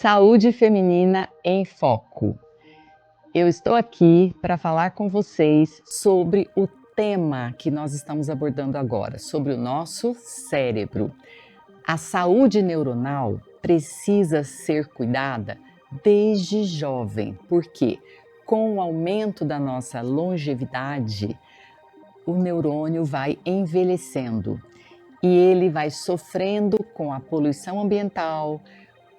Saúde feminina em foco. Eu estou aqui para falar com vocês sobre o tema que nós estamos abordando agora, sobre o nosso cérebro. A saúde neuronal precisa ser cuidada desde jovem, porque com o aumento da nossa longevidade, o neurônio vai envelhecendo e ele vai sofrendo com a poluição ambiental,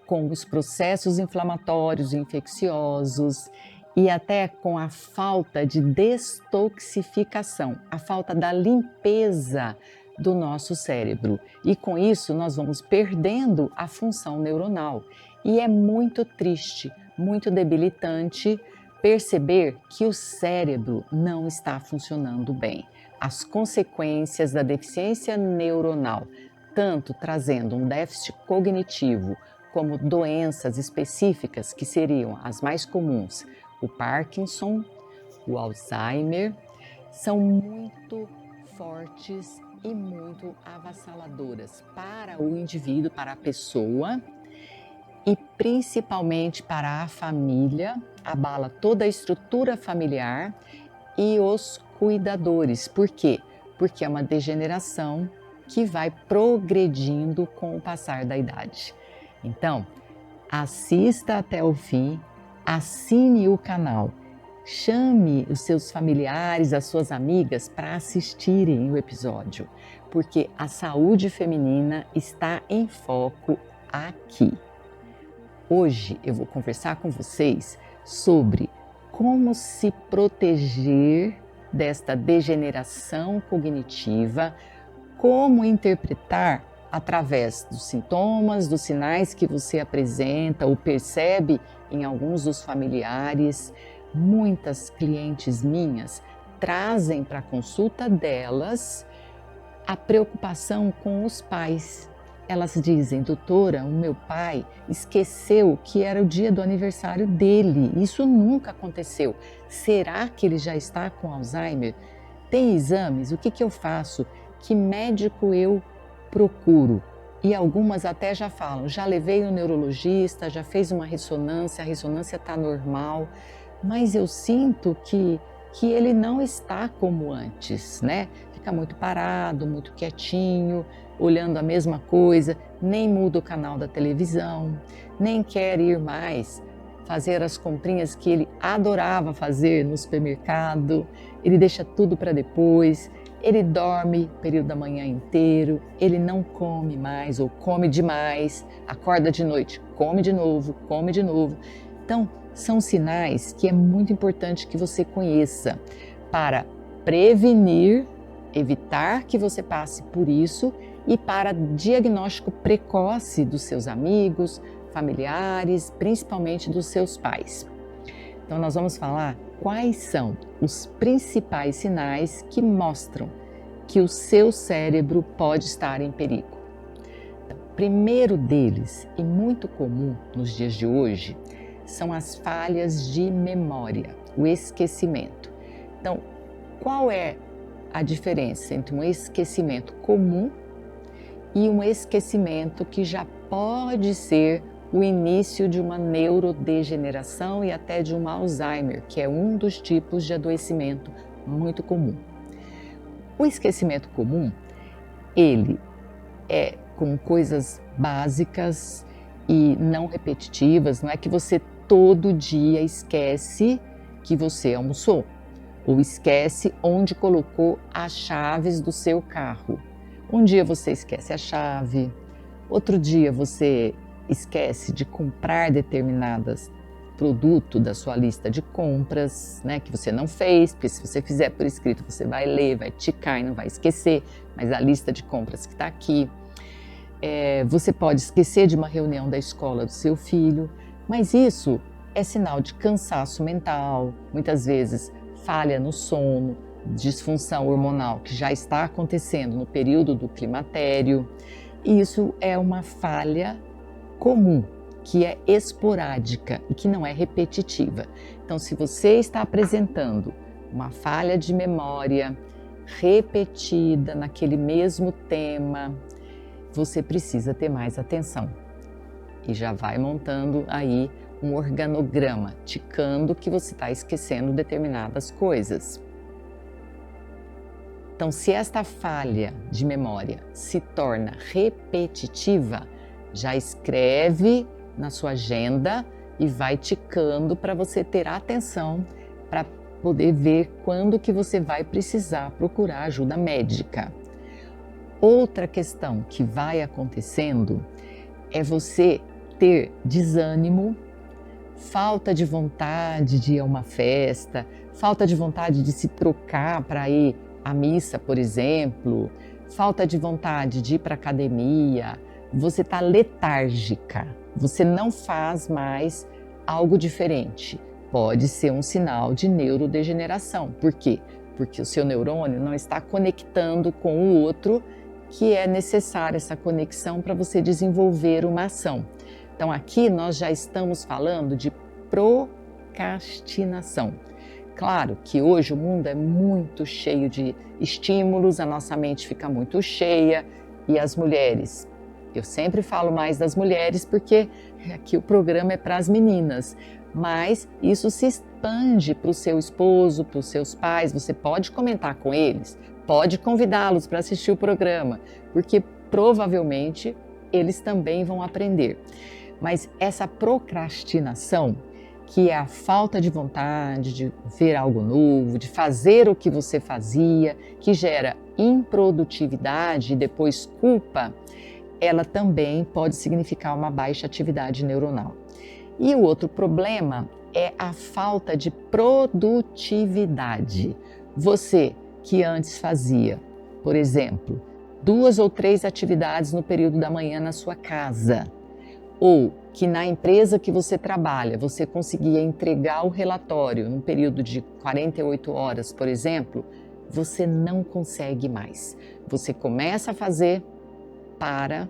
com os processos inflamatórios e infecciosos e até com a falta de destoxificação, a falta da limpeza do nosso cérebro. E com isso nós vamos perdendo a função neuronal. E é muito triste, muito debilitante perceber que o cérebro não está funcionando bem. As consequências da deficiência neuronal, tanto trazendo um déficit cognitivo, como doenças específicas que seriam as mais comuns, o Parkinson, o Alzheimer, são muito fortes e muito avassaladoras para o indivíduo, para a pessoa e principalmente para a família, abala toda a estrutura familiar e os cuidadores. Por quê? Porque é uma degeneração que vai progredindo com o passar da idade. Então, assista até o fim, assine o canal, chame os seus familiares, as suas amigas para assistirem o episódio, porque a saúde feminina está em foco aqui. Hoje eu vou conversar com vocês sobre como se proteger desta degeneração cognitiva, como interpretar através dos sintomas, dos sinais que você apresenta ou percebe em alguns dos familiares. Muitas clientes minhas trazem para a consulta delas a preocupação com os pais. Elas dizem: doutora, o meu pai esqueceu que era o dia do aniversário dele. Isso nunca aconteceu. Será que ele já está com Alzheimer? Tem exames? O que eu faço? Que médico eu procuro? E algumas até já falam: já levei um neurologista, já fez uma ressonância, a ressonância está normal, mas eu sinto que ele não está como antes, né? Fica muito parado, muito quietinho, olhando a mesma coisa, nem muda o canal da televisão, nem quer ir mais fazer as comprinhas que ele adorava fazer no supermercado, ele deixa tudo para depois. Ele dorme o período da manhã inteiro, ele não come mais ou come demais, acorda de noite, come de novo, come de novo. Então, são sinais que é muito importante que você conheça para prevenir, evitar que você passe por isso e para diagnóstico precoce dos seus amigos, familiares, principalmente dos seus pais. Então, nós vamos falar quais são os principais sinais que mostram que o seu cérebro pode estar em perigo. Então, primeiro deles, e muito comum nos dias de hoje, são as falhas de memória, o esquecimento. Então, qual é a diferença entre um esquecimento comum e um esquecimento que já pode ser o início de uma neurodegeneração e até de um Alzheimer, que é um dos tipos de adoecimento muito comum. O esquecimento comum, ele é com coisas básicas e não repetitivas, não é que você todo dia esquece que você almoçou, ou esquece onde colocou as chaves do seu carro. Um dia você esquece a chave, outro dia você esquece de comprar determinados produtos da sua lista de compras, né, que você não fez, porque se você fizer por escrito você vai ler, vai ticar e não vai esquecer, mas a lista de compras que está aqui. Você pode esquecer de uma reunião da escola do seu filho, mas isso é sinal de cansaço mental, muitas vezes falha no sono, disfunção hormonal que já está acontecendo no período do climatério. Isso é uma falha comum, que é esporádica e que não é repetitiva. Então, se você está apresentando uma falha de memória repetida naquele mesmo tema, você precisa ter mais atenção. e já vai montando aí um organograma, ticando que você está esquecendo determinadas coisas. Então, se esta falha de memória se torna repetitiva, já escreve na sua agenda e vai ticando para você ter atenção para poder ver quando que você vai precisar procurar ajuda médica. Outra questão que vai acontecendo é você ter desânimo, falta de vontade de ir a uma festa, falta de vontade de se trocar para ir à missa, por exemplo, falta de vontade de ir para a academia, você está letárgica, você não faz mais algo diferente. Pode ser um sinal de neurodegeneração. Por quê? Porque o seu neurônio não está conectando com o outro, que é necessária essa conexão para você desenvolver uma ação. Então aqui nós já estamos falando de procrastinação. Claro que hoje o mundo é muito cheio de estímulos, a nossa mente fica muito cheia e as mulheres, eu sempre falo mais das mulheres porque aqui o programa é para as meninas, mas isso se expande para o seu esposo, para os seus pais, você pode comentar com eles, pode convidá-los para assistir o programa, porque provavelmente eles também vão aprender. Mas essa procrastinação, que é a falta de vontade de ver algo novo, de fazer o que você fazia, que gera improdutividade e depois culpa, ela também pode significar uma baixa atividade neuronal. E o outro problema é a falta de produtividade. Você que antes fazia, por exemplo, 2 ou 3 atividades no período da manhã na sua casa, ou que na empresa que você trabalha, você conseguia entregar o relatório num período de 48 horas, por exemplo, você não consegue mais. Você começa a fazer para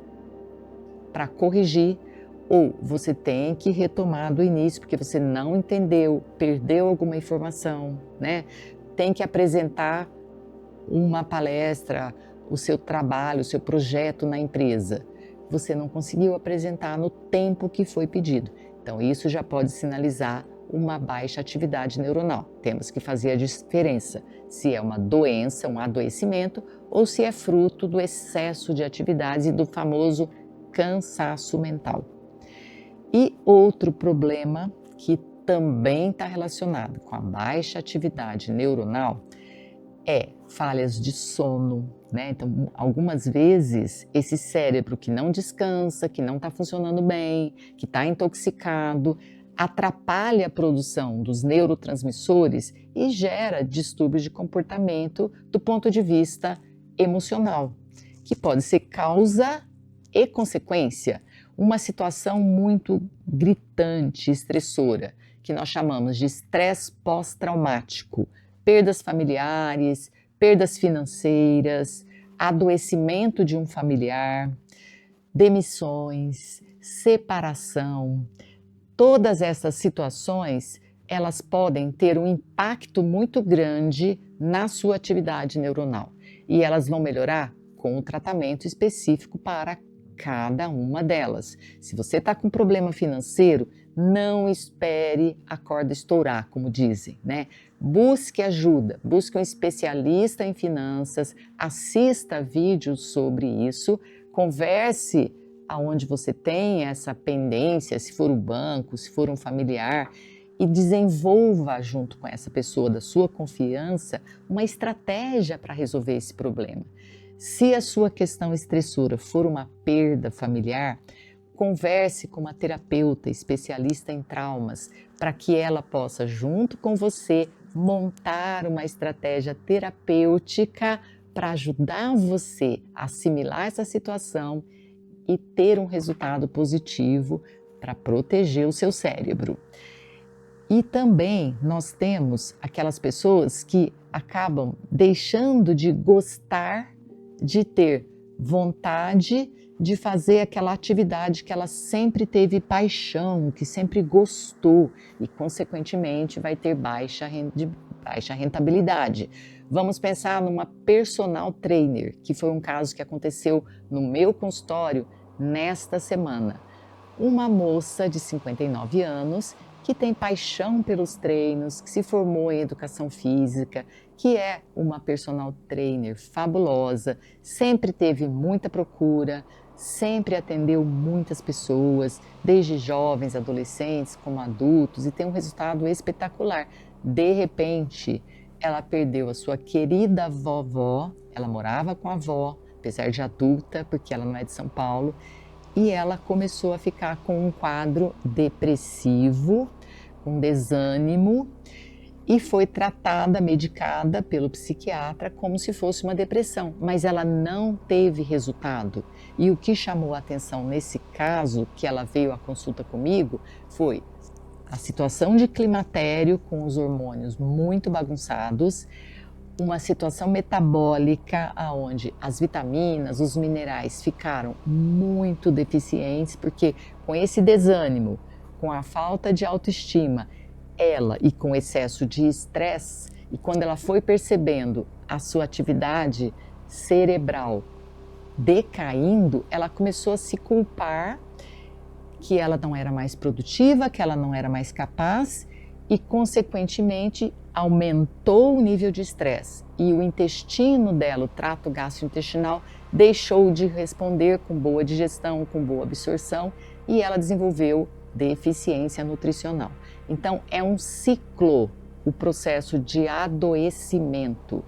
corrigir, ou você tem que retomar do início, porque você não entendeu, perdeu alguma informação, né? Tem que apresentar uma palestra, o seu trabalho, o seu projeto na empresa. Você não conseguiu apresentar no tempo que foi pedido. Então, isso já pode sinalizar uma baixa atividade neuronal. Temos que fazer a diferença se é uma doença, um adoecimento, ou se é fruto do excesso de atividades e do famoso cansaço mental. E outro problema que também está relacionado com a baixa atividade neuronal é falhas de sono, né? Então, algumas vezes, esse cérebro que não descansa, que não está funcionando bem, que está intoxicado, atrapalha a produção dos neurotransmissores e gera distúrbios de comportamento do ponto de vista emocional, que pode ser causa e consequência. Uma situação muito gritante, estressora, que nós chamamos de estresse pós-traumático, perdas familiares, perdas financeiras, adoecimento de um familiar, demissões, separação. Todas essas situações, elas podem ter um impacto muito grande na sua atividade neuronal e elas vão melhorar com o tratamento específico para cada uma delas. Se você está com problema financeiro, não espere a corda estourar, como dizem, né? Busque ajuda, busque um especialista em finanças, assista vídeos sobre isso, converse aonde você tem essa pendência, se for o banco, se for um familiar, e desenvolva junto com essa pessoa da sua confiança uma estratégia para resolver esse problema. Se a sua questão estressora for uma perda familiar, converse com uma terapeuta especialista em traumas para que ela possa, junto com você, montar uma estratégia terapêutica para ajudar você a assimilar essa situação e ter um resultado positivo para proteger o seu cérebro. E também nós temos aquelas pessoas que acabam deixando de gostar de ter vontade de fazer aquela atividade que ela sempre teve paixão, que sempre gostou e, consequentemente, vai ter baixa rentabilidade. Vamos pensar numa personal trainer, que foi um caso que aconteceu no meu consultório nesta semana. uma moça de 59 anos que tem paixão pelos treinos, que se formou em educação física, que é uma personal trainer fabulosa, sempre teve muita procura, sempre atendeu muitas pessoas, desde jovens, adolescentes, como adultos, e tem um resultado espetacular. De repente, ela perdeu a sua querida vovó, ela morava com a avó, apesar de adulta, porque ela não é de São Paulo, e ela começou a ficar com um quadro depressivo, com desânimo, e foi tratada, medicada pelo psiquiatra como se fosse uma depressão, mas ela não teve resultado. E o que chamou a atenção nesse caso, que ela veio à consulta comigo, foi a situação de climatério com os hormônios muito bagunçados, uma situação metabólica onde as vitaminas, os minerais ficaram muito deficientes, porque com esse desânimo, com a falta de autoestima, ela e com excesso de estresse, e quando ela foi percebendo a sua atividade cerebral decaindo, ela começou a se culpar que ela não era mais produtiva, que ela não era mais capaz e, consequentemente, aumentou o nível de estresse. E o intestino dela, o trato gastrointestinal, deixou de responder com boa digestão, com boa absorção, e ela desenvolveu deficiência nutricional. Então, é um ciclo, o processo de adoecimento.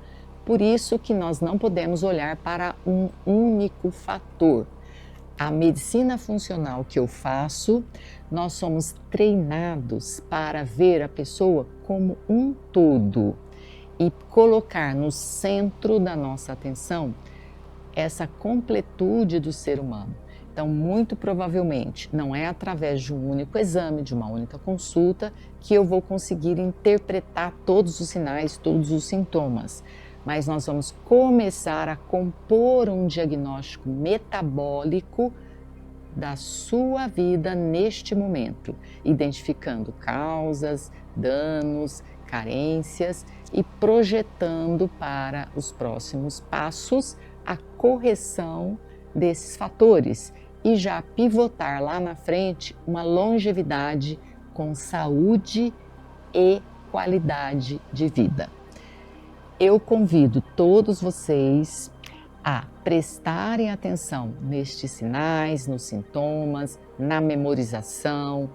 Por isso que nós não podemos olhar para um único fator. A medicina funcional que eu faço, nós somos treinados para ver a pessoa como um todo e colocar no centro da nossa atenção essa completude do ser humano. Então, muito provavelmente, não é através de um único exame, de uma única consulta, que eu vou conseguir interpretar todos os sinais, todos os sintomas. Mas nós vamos começar a compor um diagnóstico metabólico da sua vida neste momento, identificando causas, danos, carências e projetando para os próximos passos a correção desses fatores e já pivotar lá na frente uma longevidade com saúde e qualidade de vida. Eu convido todos vocês a prestarem atenção nestes sinais, nos sintomas, na memorização,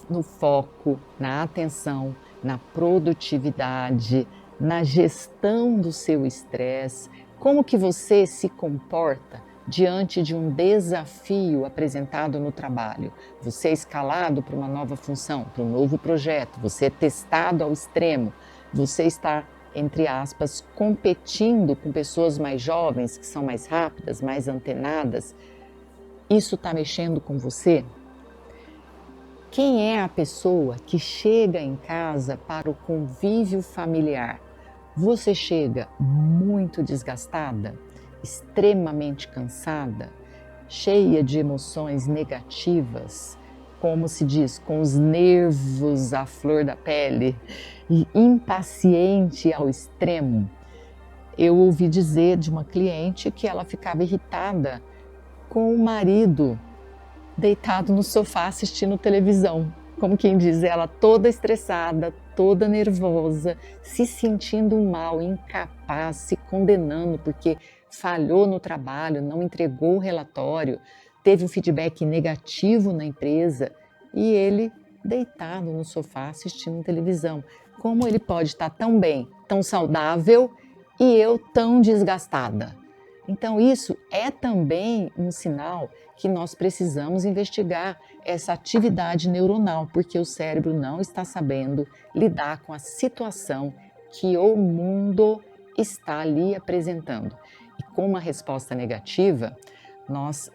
no foco, na atenção, na produtividade, na gestão do seu estresse, como que você se comporta diante de um desafio apresentado no trabalho. Você é escalado para uma nova função, para um novo projeto, você é testado ao extremo, você está, entre aspas, competindo com pessoas mais jovens, que são mais rápidas, mais antenadas. Isso está mexendo com você? Quem é a pessoa que chega em casa para o convívio familiar? Você chega muito desgastada, extremamente cansada, cheia de emoções negativas, como se diz, com os nervos à flor da pele e impaciente ao extremo. Eu ouvi dizer de uma cliente que ela ficava irritada com o marido deitado no sofá assistindo televisão. Como quem diz, ela toda estressada, toda nervosa, se sentindo mal, incapaz, se condenando porque falhou no trabalho, não entregou o relatório, teve um feedback negativo na empresa e ele deitado no sofá assistindo televisão. Como ele pode estar tão bem, tão saudável e eu tão desgastada? Então isso é também um sinal que nós precisamos investigar essa atividade neuronal, porque o cérebro não está sabendo lidar com a situação que o mundo está ali apresentando. E com uma resposta negativa, nós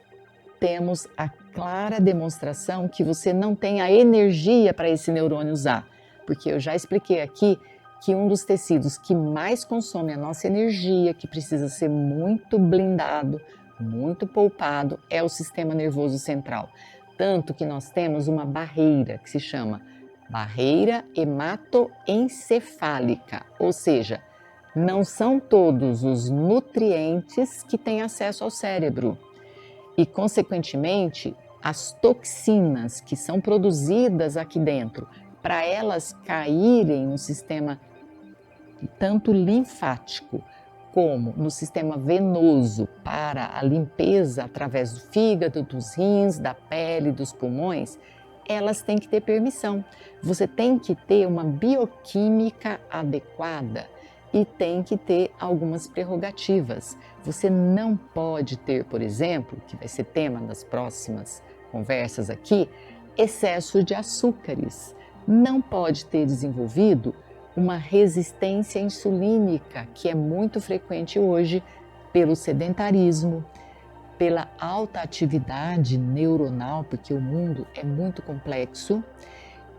temos a clara demonstração que você não tem a energia para esse neurônio usar, porque eu já expliquei aqui que um dos tecidos que mais consome a nossa energia, que precisa ser muito blindado, muito poupado, é o sistema nervoso central. Tanto que nós temos uma barreira que se chama barreira hematoencefálica, ou seja, não são todos os nutrientes que têm acesso ao cérebro. E, consequentemente, as toxinas que são produzidas aqui dentro, para elas caírem no sistema tanto linfático como no sistema venoso para a limpeza através do fígado, dos rins, da pele, dos pulmões, elas têm que ter permissão. Você tem que ter uma bioquímica adequada e tem que ter algumas prerrogativas. Você não pode ter, por exemplo, que vai ser tema das próximas conversas aqui, excesso de açúcares. Não pode ter desenvolvido uma resistência insulínica, que é muito frequente hoje pelo sedentarismo, pela alta atividade neuronal, porque o mundo é muito complexo,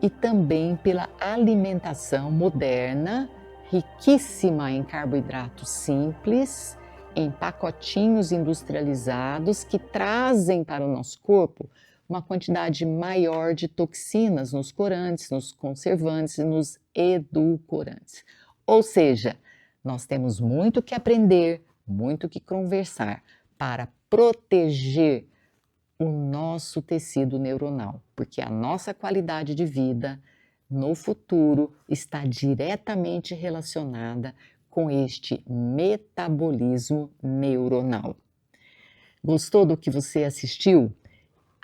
e também pela alimentação moderna, riquíssima em carboidratos simples, em pacotinhos industrializados que trazem para o nosso corpo uma quantidade maior de toxinas nos corantes, nos conservantes e nos edulcorantes. Ou seja, nós temos muito que aprender, muito que conversar para proteger o nosso tecido neuronal, porque a nossa qualidade de vida no futuro está diretamente relacionada com este metabolismo neuronal. Gostou do que você assistiu?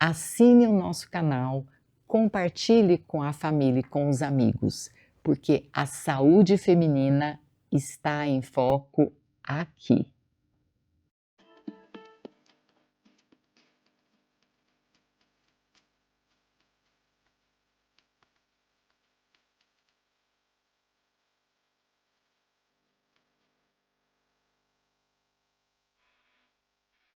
Assine o nosso canal, compartilhe com a família e com os amigos, porque a saúde feminina está em foco aqui.